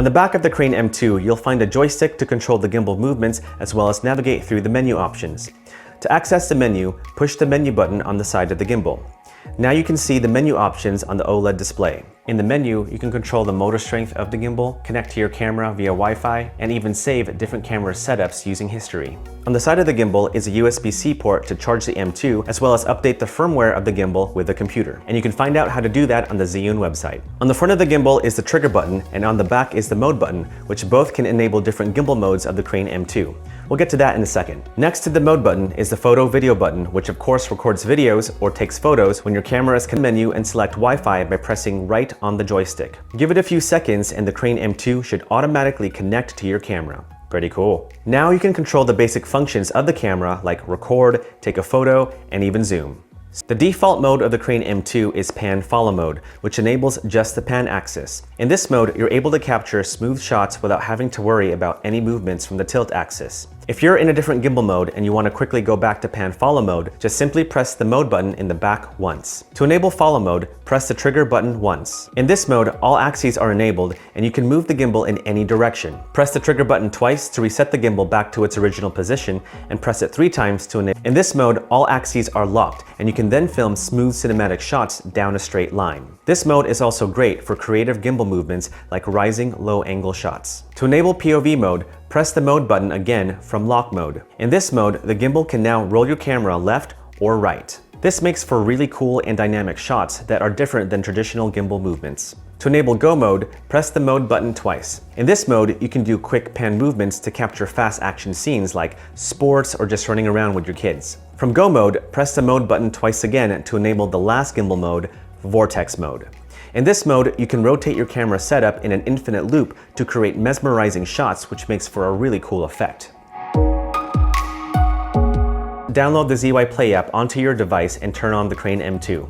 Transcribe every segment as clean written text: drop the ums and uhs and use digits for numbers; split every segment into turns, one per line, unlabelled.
On the back of the Crane M2, you'll find a joystick to control the gimbal movements as well as navigate through the menu options. To access the menu, push the menu button on the side of the gimbal. Now you can see the menu options on the OLED display. In the menu, you can control the motor strength of the gimbal, connect to your camera via Wi-Fi, and even save different camera setups using history. On the side of the gimbal is a USB-C port to charge the M2, as well as update the firmware of the gimbal with the computer. And you can find out how to do that on the ZHIYUN website. On the front of the gimbal is the trigger button, and on the back is the mode button, which both can enable different gimbal modes of the Crane M2. We'll get to that in a second. Next to the mode button is the photo video button, which of course records videos or takes photos when your camera is in the menu, and select Wi-Fi by pressing right on the joystick. Give it a few seconds and the Crane M2 should automatically connect to your camera. Pretty cool. Now you can control the basic functions of the camera like record, take a photo, and even zoom. The default mode of the Crane M2 is pan follow mode, which enables just the pan axis. In this mode, you're able to capture smooth shots without having to worry about any movements from the tilt axis. If you're in a different gimbal mode and you want to quickly go back to pan follow mode, just simply press the mode button in the back once. To enable follow mode, press the trigger button once. In this mode, all axes are enabled and you can move the gimbal in any direction. Press the trigger button twice to reset the gimbal back to its original position, and press it 3 times to enable. In this mode, all axes are locked and you can then film smooth cinematic shots down a straight line. This mode is also great for creative gimbal movements like rising low angle shots. To enable POV mode, press the mode button again from lock mode. In this mode, the gimbal can now roll your camera left or right. This makes for really cool and dynamic shots that are different than traditional gimbal movements. To enable Go mode, press the mode button twice. In this mode, you can do quick pan movements to capture fast action scenes like sports or just running around with your kids. From Go mode, press the mode button twice again to enable the last gimbal mode, Vortex mode. In this mode, you can rotate your camera setup in an infinite loop to create mesmerizing shots, which makes for a really cool effect. Download the ZHIYUN app onto your device and turn on the Crane M2.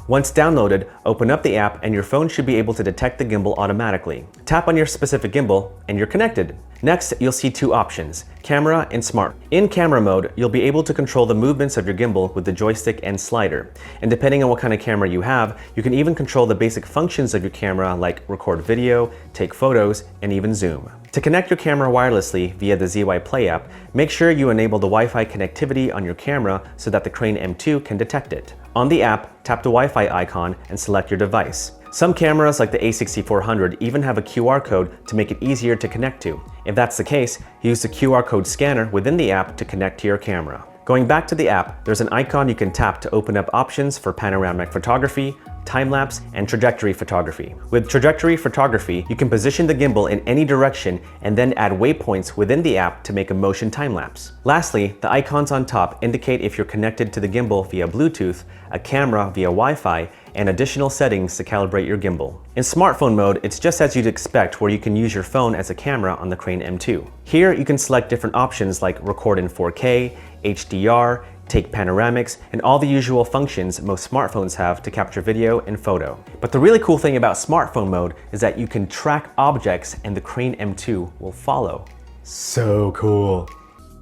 Once downloaded, open up the app and your phone should be able to detect the gimbal automatically. Tap on your specific gimbal and you're connected. Next, you'll see 2 options, camera and smart. In camera mode, you'll be able to control the movements of your gimbal with the joystick and slider. And depending on what kind of camera you have, you can even control the basic functions of your camera like record video, take photos, and even zoom. To connect your camera wirelessly via the ZHIYUN app, make sure you enable the Wi-Fi connectivity on your camera so that the Crane M2 can detect it. On the app, tap the Wi-Fi icon and select your device. Some cameras like the A6400 even have a QR code to make it easier to connect to. If that's the case, use the QR code scanner within the app to connect to your camera. Going back to the app, there's an icon you can tap to open up options for panoramic photography, time-lapse, and trajectory photography. With trajectory photography, you can position the gimbal in any direction and then add waypoints within the app to make a motion time-lapse. Lastly, the icons on top indicate if you're connected to the gimbal via Bluetooth, a camera via Wi-Fi, and additional settings to calibrate your gimbal. In smartphone mode, it's just as you'd expect, where you can use your phone as a camera on the Crane M2. Here, you can select different options like record in 4K, HDR, take panoramics, and all the usual functions most smartphones have to capture video and photo. But the really cool thing about smartphone mode is that you can track objects and the Crane M2 will follow. So cool.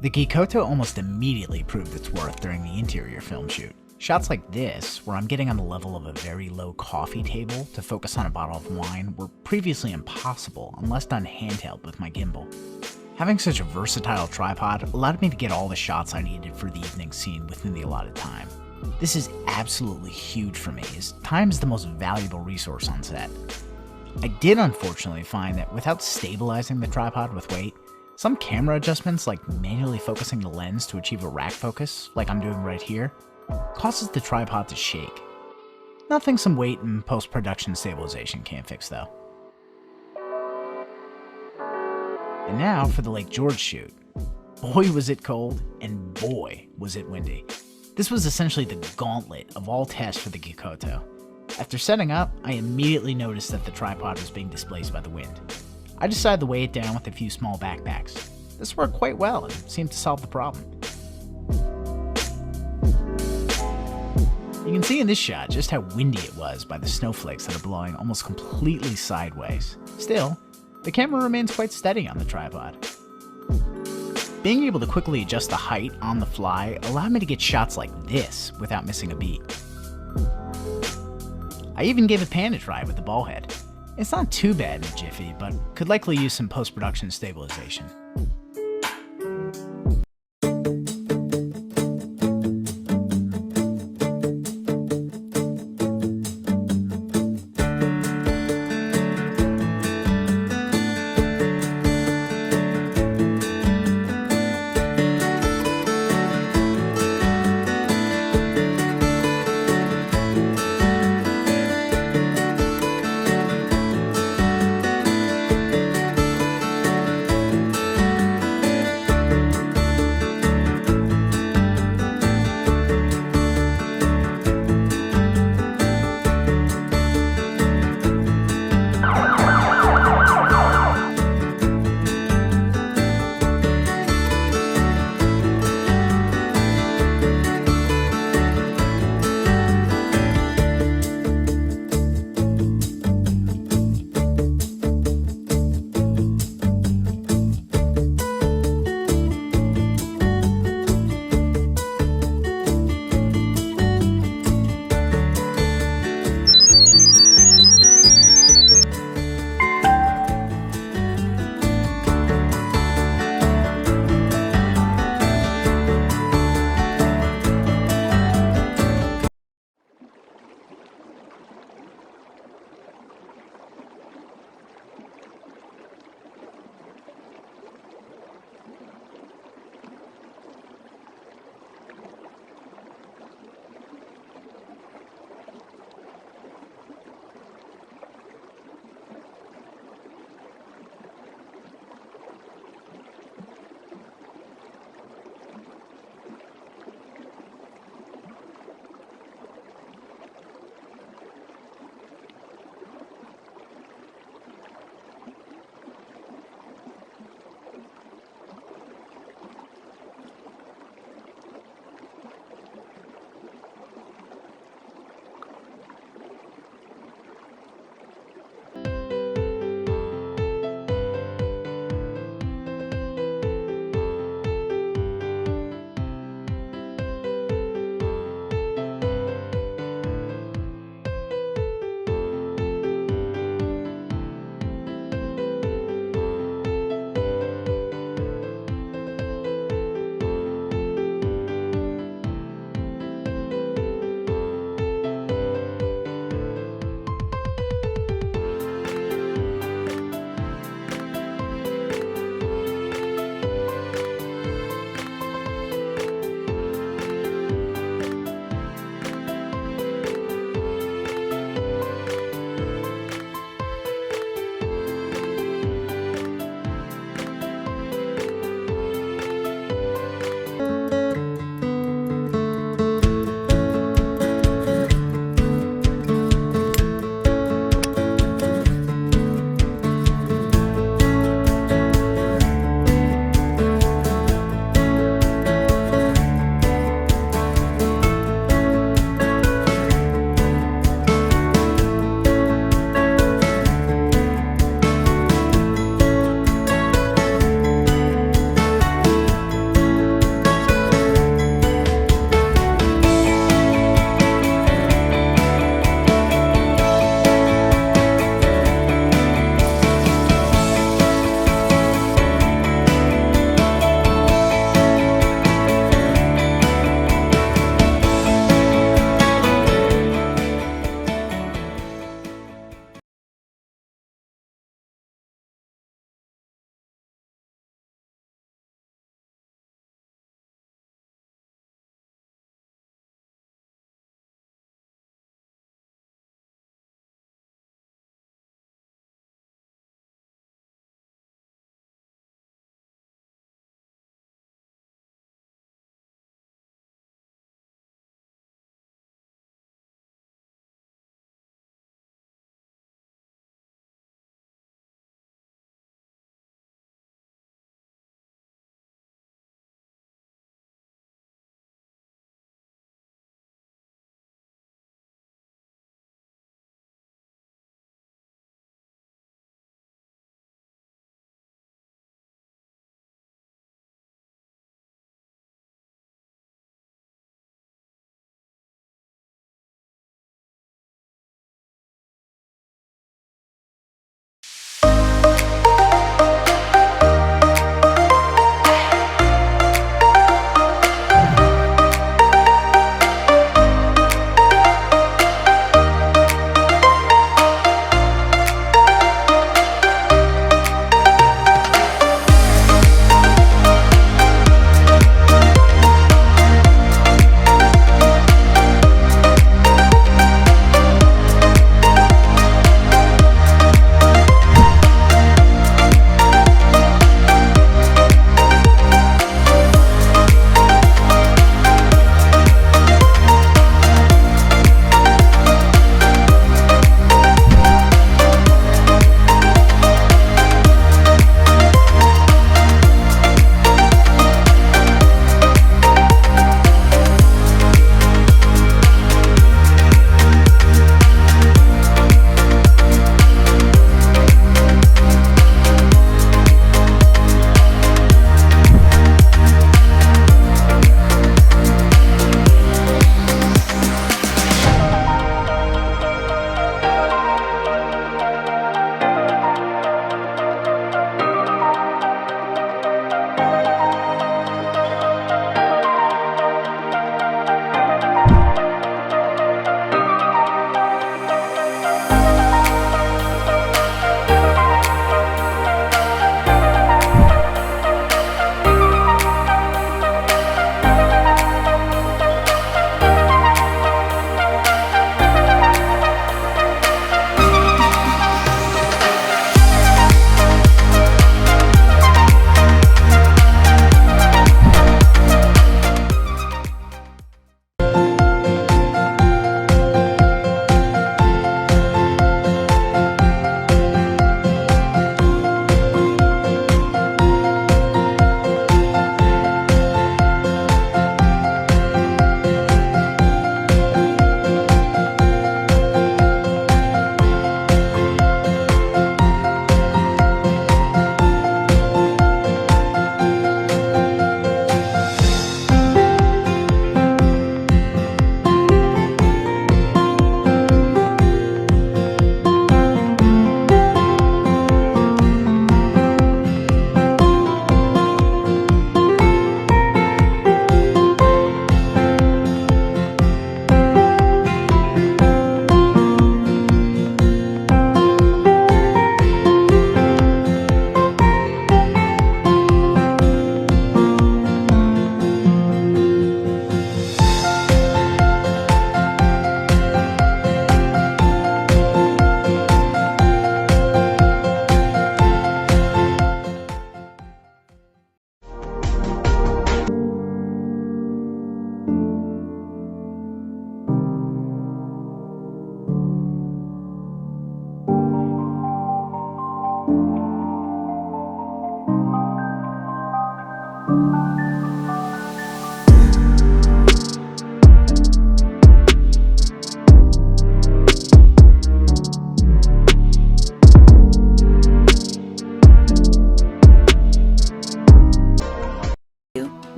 The GEEKOTO almost immediately proved its worth during the interior film shoot. Shots like this, where I'm getting on the level of a very low coffee table to focus on a bottle of wine, were previously impossible unless done handheld with my gimbal. Having such a versatile tripod allowed me to get all the shots I needed for the evening scene within the allotted time. This is absolutely huge for me, as time is the most valuable resource on set. I did unfortunately find that without stabilizing the tripod with weight, some camera adjustments like manually focusing the lens to achieve a rack focus, like I'm doing right here, causes the tripod to shake. Nothing some weight and post-production stabilization can't fix though. And now for the Lake George shoot. Boy was it cold, and boy was it windy. This was essentially the gauntlet of all tests for the GEEKOTO. After setting up, I immediately noticed that the tripod was being displaced by the wind. I decided to weigh it down with a few small backpacks. This worked quite well and seemed to solve the problem. You can see in this shot just how windy it was by the snowflakes that are blowing almost completely sideways. Still, the camera remains quite steady on the tripod. Being able to quickly adjust the height on the fly allowed me to get shots like this without missing a beat. I even gave a pan a try with the ball head. It's not too bad in a jiffy, but could likely use some post-production stabilization.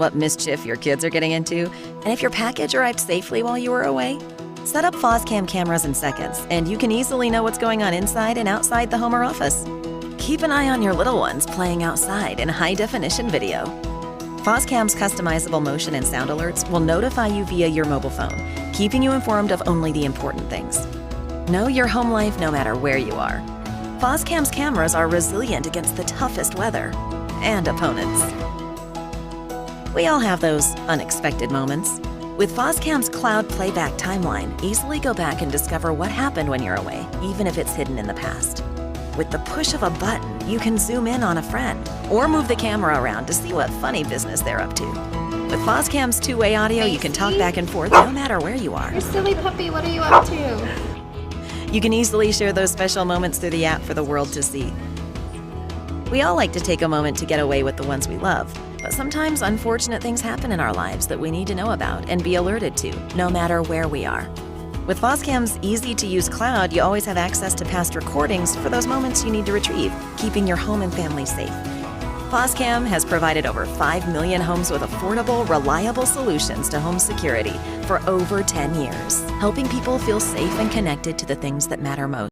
what mischief your kids are getting into, and if your package arrived safely while you were away? Set up FOSCAM cameras in seconds, and you can easily know what's going on inside and outside the home or office. Keep an eye on your little ones playing outside in high-definition video. FOSCAM's customizable motion and sound alerts will notify you via your mobile phone, keeping you informed of only the important things. Know your home life no matter where you are. FOSCAM's cameras are resilient against the toughest weather and opponents. We all have those unexpected moments. With FOSCAM's cloud playback timeline, easily go back and discover what happened when you're away, even if it's hidden in the past. With the push of a button, you can zoom in on a friend or move the camera around to see what funny business they're up to. With FOSCAM's two-way audio, you can talk back and forth no matter where you are.
You silly puppy, what are you up to?
You can easily share those special moments through the app for the world to see. We all like to take a moment to get away with the ones we love, but sometimes unfortunate things happen in our lives that we need to know about and be alerted to, no matter where we are. With FOSCAM's easy-to-use cloud, you always have access to past recordings for those moments you need to retrieve, keeping your home and family safe. FOSCAM has provided over 5 million homes with affordable, reliable solutions to home security for over 10 years, helping people feel safe and connected to the things that matter most.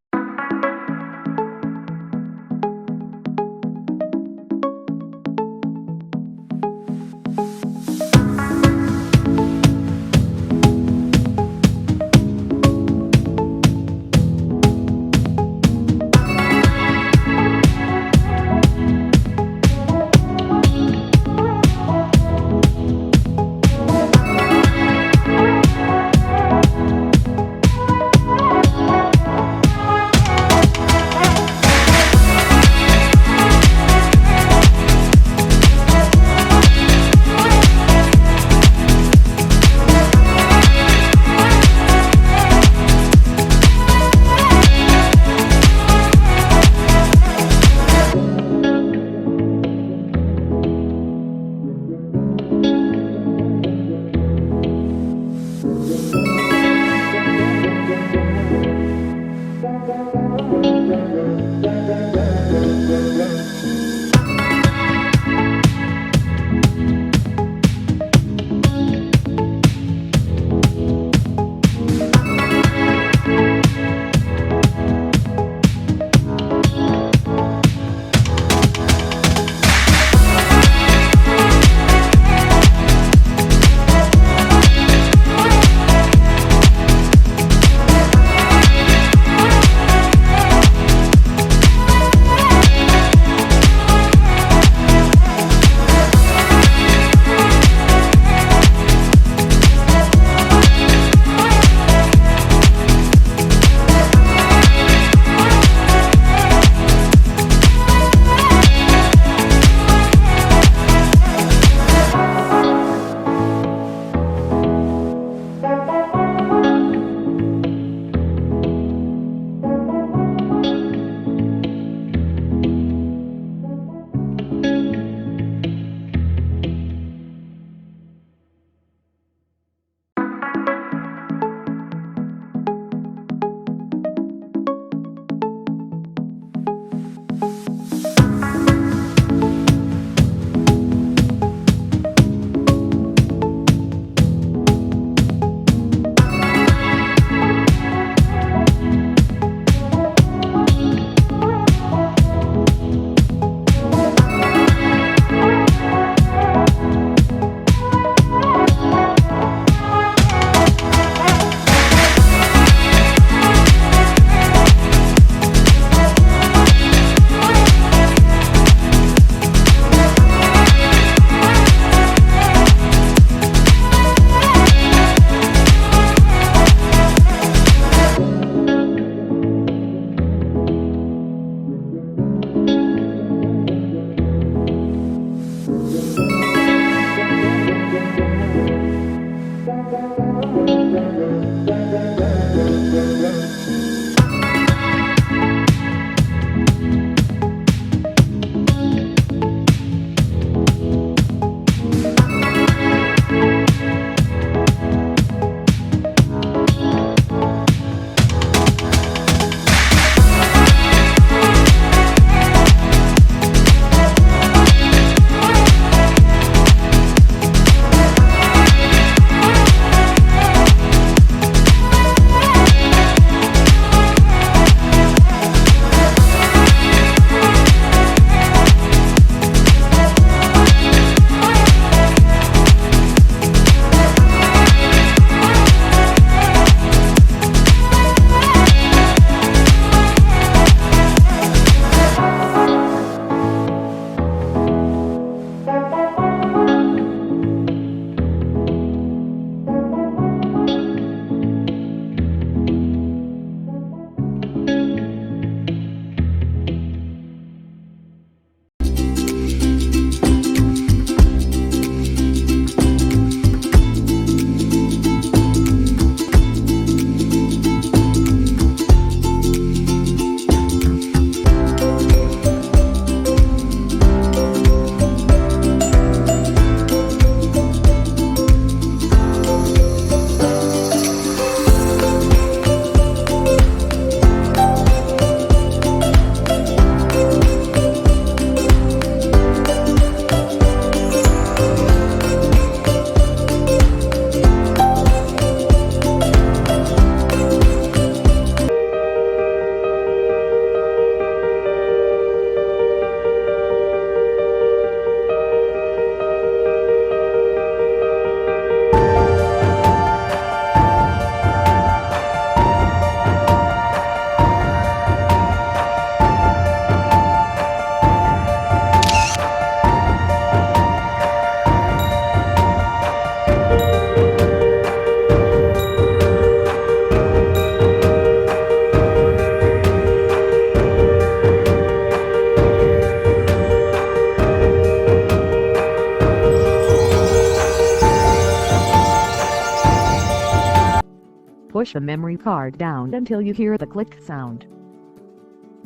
push the memory card down until you hear the click sound.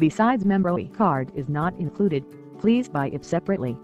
Besides, memory card is not included. Please buy it separately.